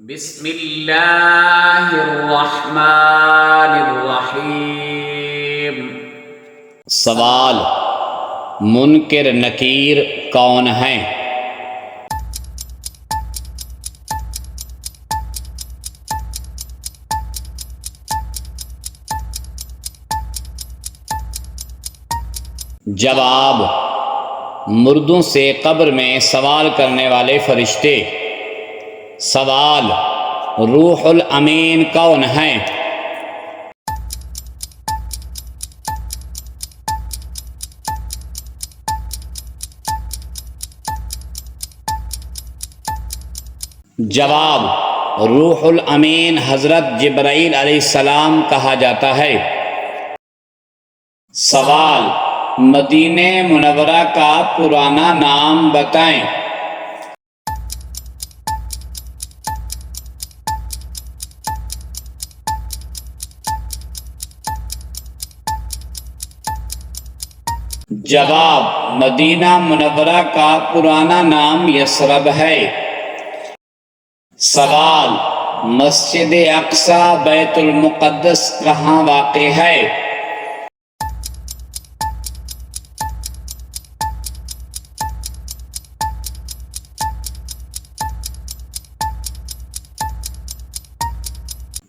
बिस्मिल्लाहिर्रहमानिर्रहीम। सवाल, मुनकिर नकीर कौन हैं? जवाब, मुर्दों से कब्र में सवाल करने वाले फरिश्ते। सवाल, रूहुल अमीन कौन हैं? जवाब, रूहुल अमीन हज़रत जिब्राईल अलैहिस्सलाम कहा जाता है। सवाल, मदीने मुनव्वरा का पुराना नाम बताएं। जवाब, मदीना मुनव्वरा का पुराना नाम यसरब है। सवाल, मस्जिद अक्सा बैतुल मुक़द्दस कहाँ वाक़े है?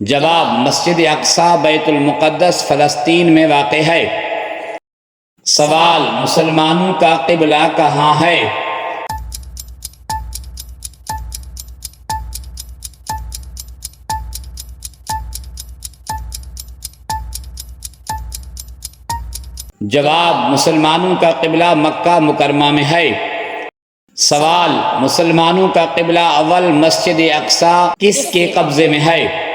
जवाब, मस्जिद अक्सा बैतुल मुक़द्दस फ़लस्तीन में वाक़े है। सवाल, मुसलमानों का क़िबला कहाँ है? जवाब, मुसलमानों का क़िबला मक्का मुकरमा में है। सवाल, मुसलमानों का क़िबला अव्वल मस्जिद अक्सा किसके कब्ज़े में है?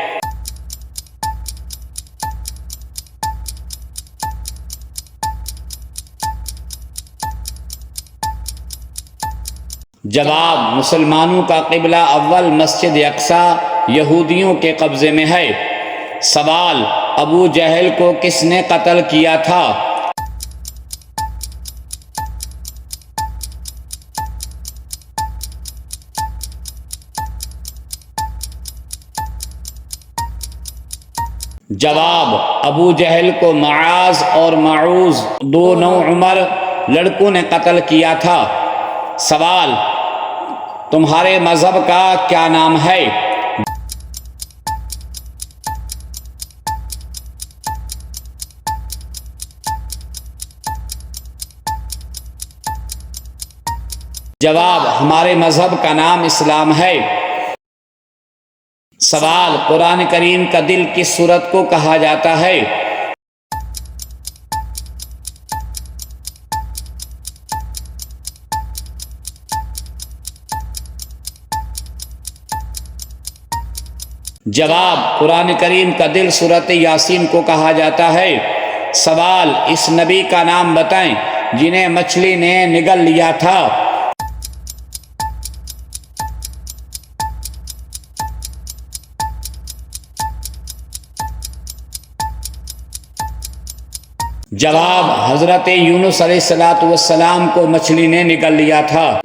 जवाब, मुसलमानों का क़िबला अव्वल मस्जिद अक्सा यहूदियों के कब्ज़े में है। सवाल, अबू जहल को किसने कत्ल किया था? जवाब, अबू जहल को मुआज़ और माऊज़ दो नौ उमर लड़कों ने कत्ल किया था। सवाल, तुम्हारे मज़हब का क्या नाम है? जवाब, हमारे मज़हब का नाम इस्लाम है। सवाल, कुरान करीम का दिल किस सूरत को कहा जाता है? जवाब, कुरान करीम का दिल सूरत यासीन को कहा जाता है। सवाल, इस नबी का नाम बताएं जिन्हें मछली ने निगल लिया था। जवाब, हज़रत यूनुस अलैहिस्सलातु वस्सलाम को मछली ने निगल लिया था।